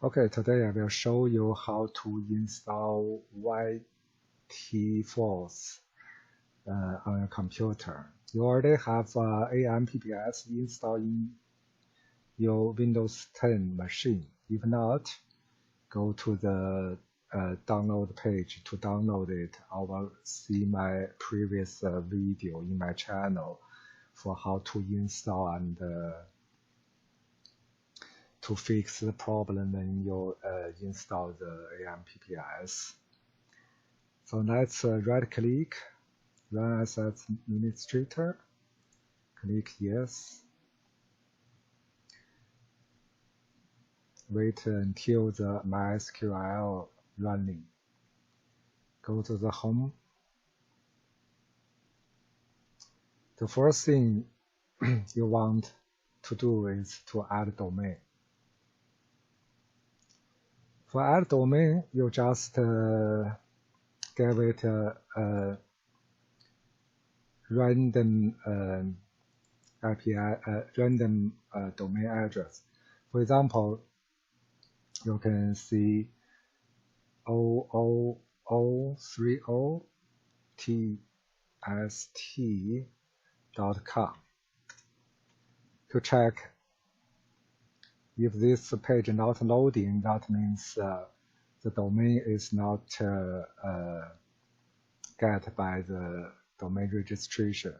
Okay, today I will show you how to install YetiForce on your computer. You already have AMPPS installed in your Windows 10 machine. If not, go to the download page to download it, or see my previous video in my channel for how to install and to fix the problem when you install the AMPPS. So let's right click, run as administrator, click yes, wait until the MySQL running. Go to the home. The first thing you want to do is to add domain. For add domain, you just give it a random random domain address. For example, you can see 0030tst.com. To check if this page not loading, that means the domain is not get by the domain registration.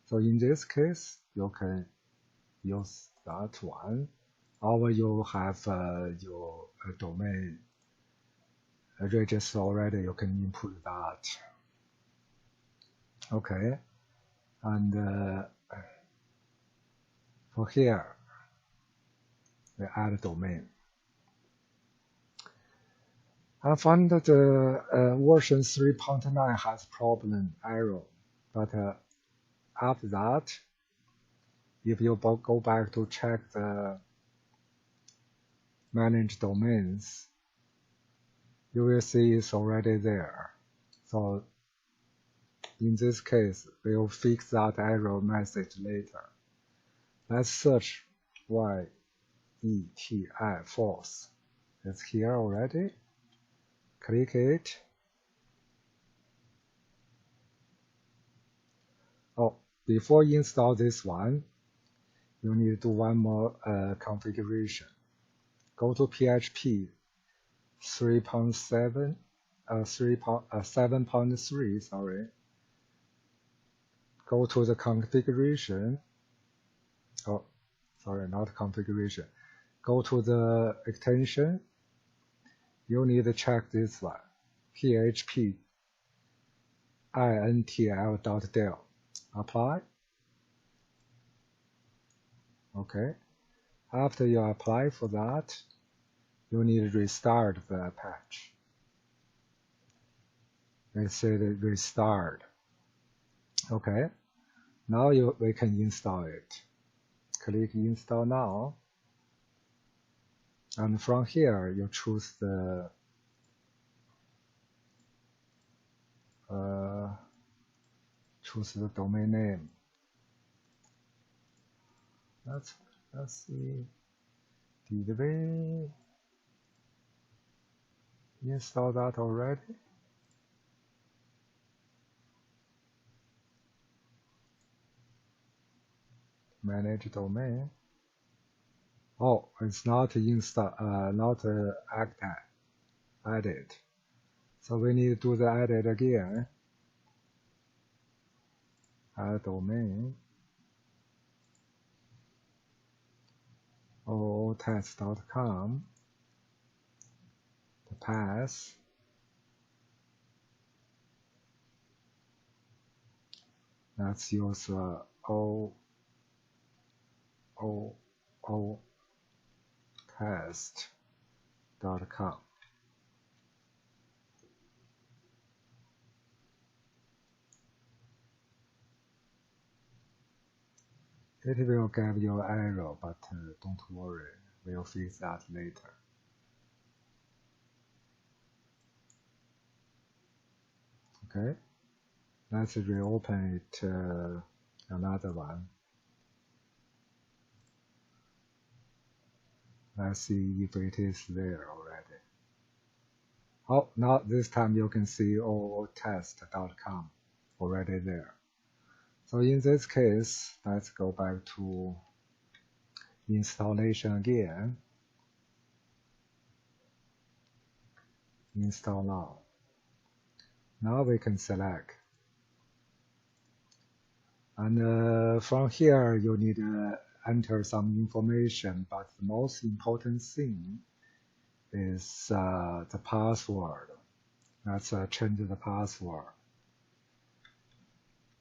So in this case, you can use that one, or you have your domain register already, you can input that. Okay, and for here, we add a domain. I found that the version 3.9 has problem error, but after that, if you go back to check the manage domains, you will see it's already there. So in this case, we'll fix that error message later. Let's search YetiForce. It's here already. Click it. Oh, before you install this one, you need to do one more configuration. Go to PHP 7.3, sorry. Go to the configuration. Oh, sorry, not configuration. Go to the extension. You need to check this one, PHP intl.del. Apply. Okay. After you apply for that, you need to restart the Apache. Let's say restart. Okay. Now we can install it. Click install now. And from here, you choose the domain name. Let's see. Did we install that already? Manage domain. Oh, it's not install, not added. So we need to do the edit again. Add domain. test.com. The path. Let's use test.com. It will give you an error, but don't worry, we'll fix that later. Okay, let's reopen it, another one. Let's see if it is there already. Oh, now this time you can see ootest.com already there. So in this case, let's go back to installation again. Install now. Now we can select. And from here, you need to enter some information, but the most important thing is the password. Let's change the password.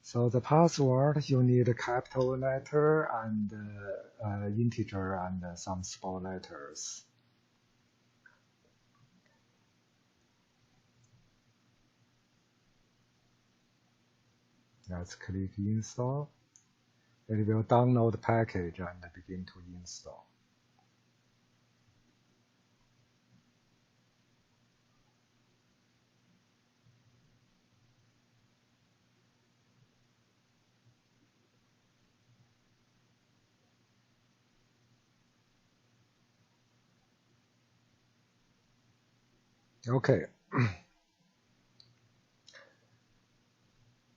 So the password, you need a capital letter and integer and some small letters. Let's click install. It will download the package and begin to install. Okay.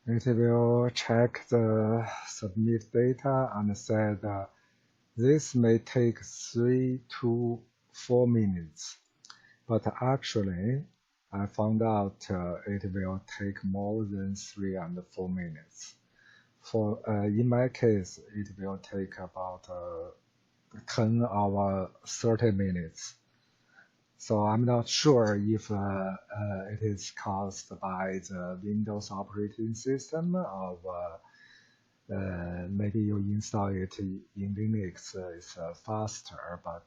It will check the submit data and say that this may take 3 to 4 minutes, but actually I found out it will take more than 3 and 4 minutes. For in my case, it will take about 10 or 30 minutes. So I'm not sure if it is caused by the Windows operating system or maybe you install it in Linux, it's faster, but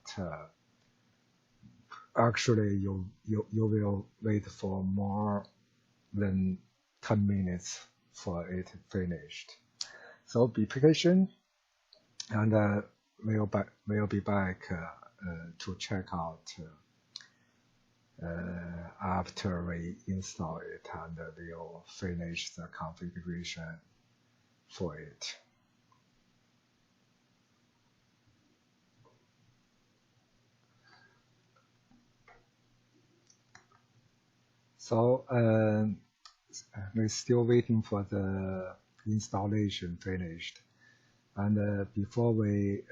actually you will wait for more than 10 minutes for it finished. So be patient, and we'll be back to check out after we install it, and we'll finish the configuration for it. So we're still waiting for the installation finished, and before we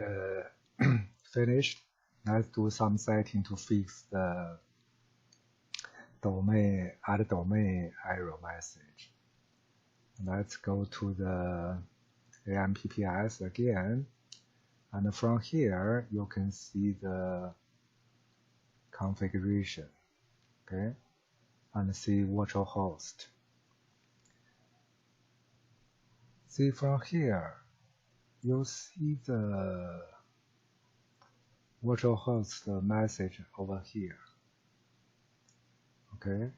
finished, let's do some setting to fix the domain error message. Let's go to the AMPPS again, and from here you can see the configuration, okay, and see virtual host. See from here, you see the virtual host message over here. Okay.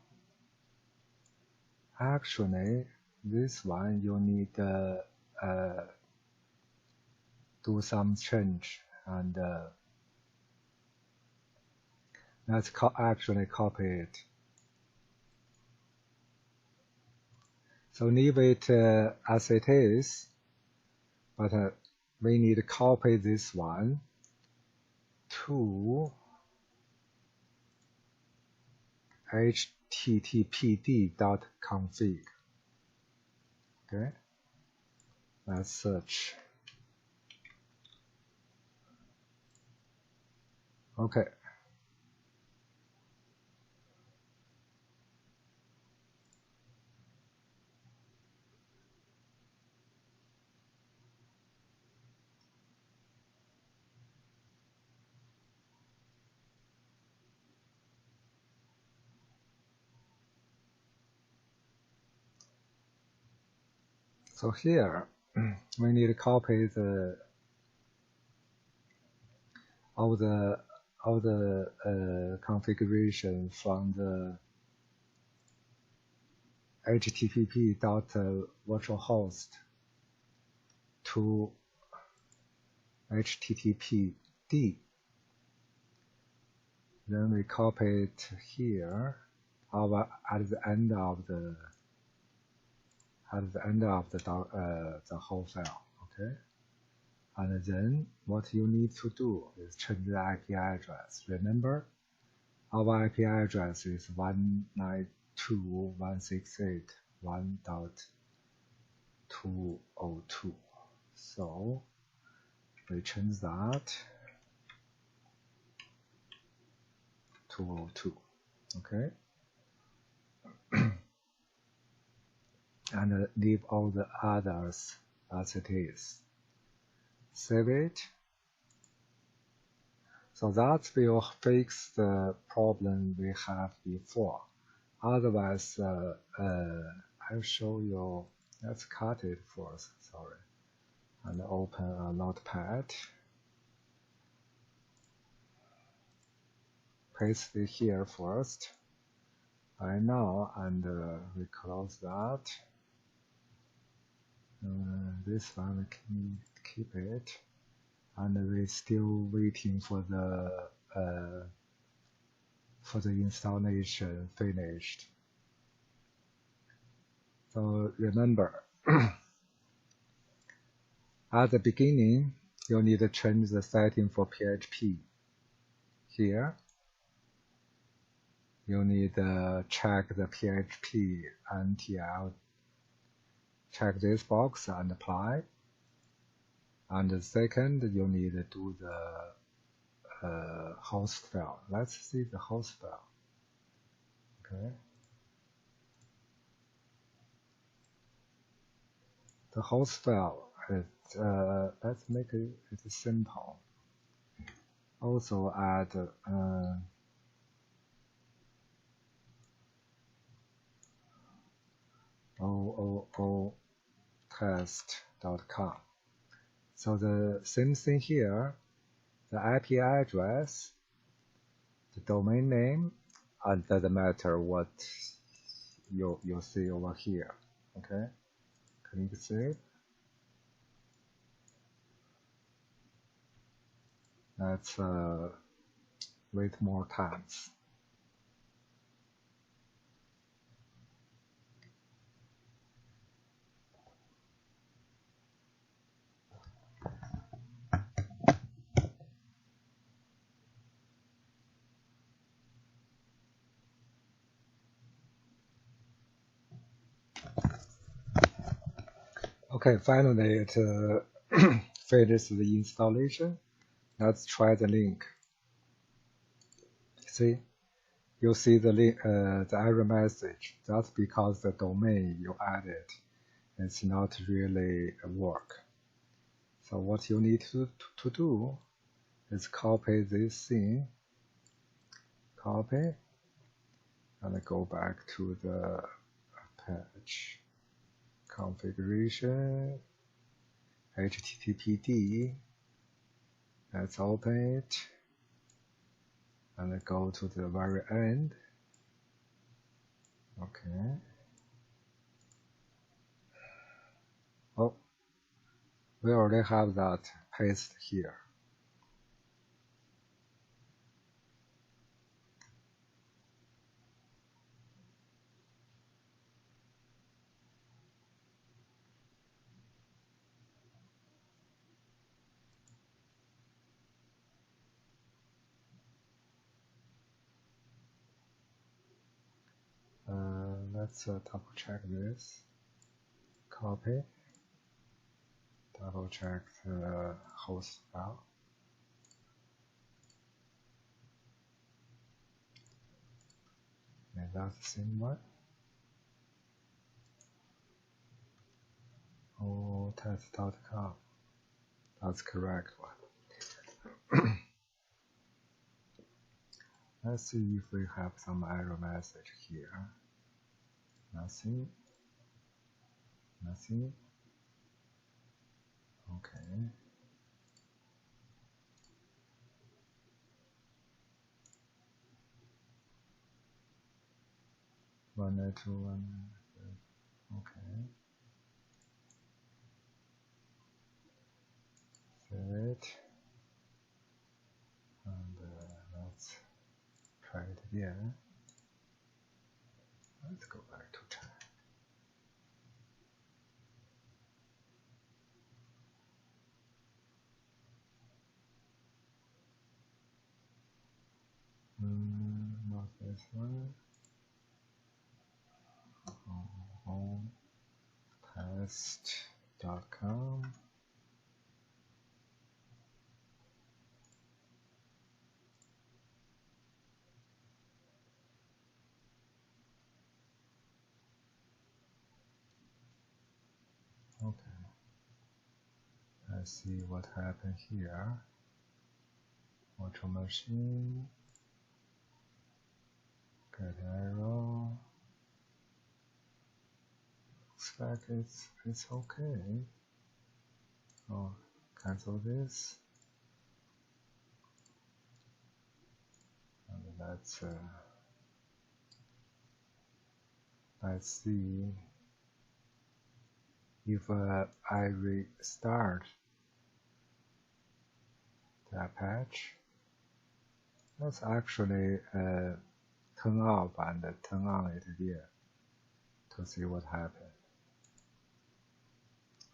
Actually, this one you need do some change, and let's actually copy it. So leave it as it is, but we need to copy this one to httpd.config. Okay, let's search. Okay. So here we need to copy all the configuration from the http.virtualhost to httpd. Then we copy it here at the end of the whole file. Okay, And then what you need to do is change the IP address. Remember, our IP address is 192.168.1.202. So we change that to 202. Okay. And leave all the others as it is. Save it. So that will fix the problem we have before. Otherwise, I'll show you. Let's cut it first. Sorry, and open a notepad. Paste it here first. Right now, and we close that. This one we can keep it, and we're still waiting for the installation finished. So remember, at the beginning, you need to change the setting for PHP. Here, you need to check the PHP NTL. Check this box and apply. And the second, you need to do the host file. Let's see the host file. Okay. The host file, let's make it simple. Also add test.com. So the same thing here, the IP address, the domain name, and doesn't matter what you see over here. Okay, click save. Let's wait more times. Okay, finally it finishes the installation. Let's try the link. See, you see the link, the error message. That's because the domain you added is not really work. So what you need to do is copy this thing, copy, and go back to the Apache configuration, HTTPD. Let's open it and go to the very end. Okay. Oh, we already have that paste here. Let's double check this. Copy. Double check the host file. And that's the same one. Oh, test.com. That's correct one. Let's see if we have some error message here. Nothing. Nothing. Okay. One, two, one. Okay. Save it. And let's try it again. Let's go back to chat. this one. Home test.com. Okay, let's see what happened here. Virtual machine, get error. Looks like it's okay. Oh, cancel this. And let's see if I restart the Apache. Let's actually turn off and turn on it again to see what happened.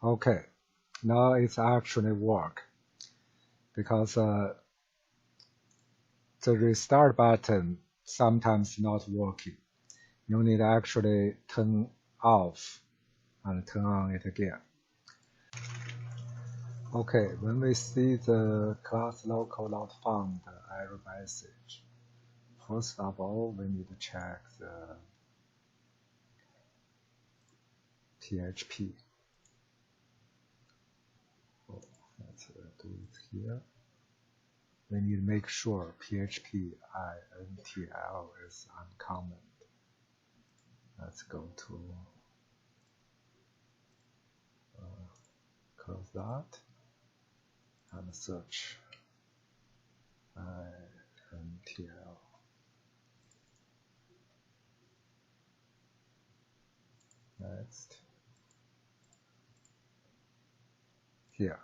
Okay, now it's actually work because the restart button sometimes not working. You need to actually turn off and turn on it again. Okay, when we see the class local not found error message, first of all, we need to check the PHP. Oh, let's do it here. We need to make sure PHP INTL is uncommon. Let's go to close that and search INTL. Next, here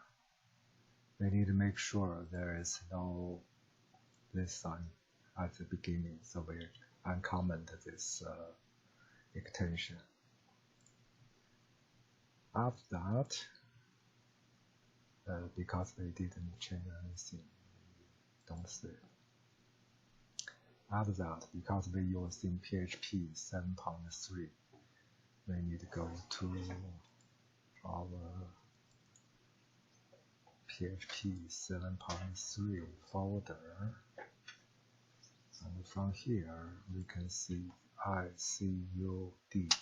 we need to make sure there is no this sign at the beginning, so we uncomment this extension. After that, because we didn't change anything, don't save. After that, because we're using PHP 7.3, we need to go to our PHP 7.3 folder, and from here we can see ICUDT.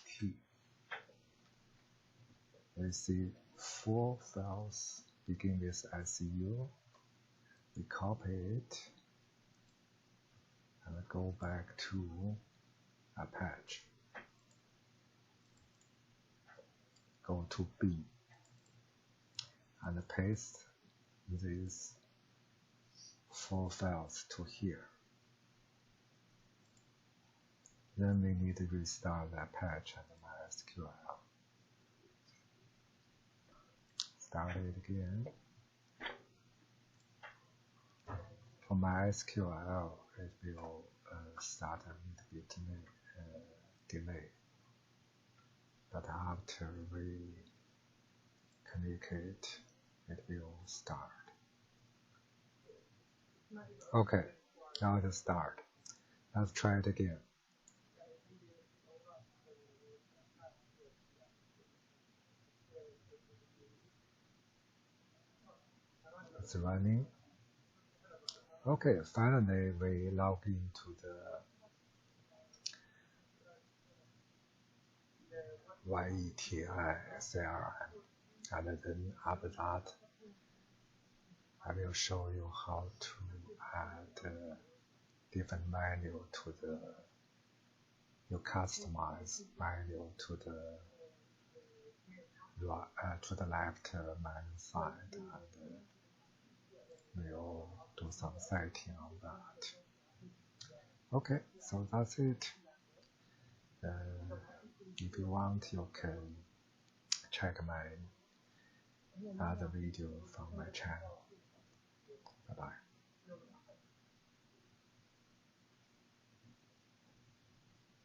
We see 4 files begin with ICU. We copy it and go back to Apache. Go to B and paste these 4 files to here. Then we need to restart the Apache and MySQL. Start it again. For MySQL, it will start a little bit delay. But after we communicate, it will start. Okay, now it start. Let's try it again. It's running. Okay, finally we log into the YetiFoce CRM, and then after that I will show you how to add different menu to the customize menu to the left menu side, and we'll do some setting on that. Okay, so that's it. If you want, you can check my other video from my channel. Bye bye.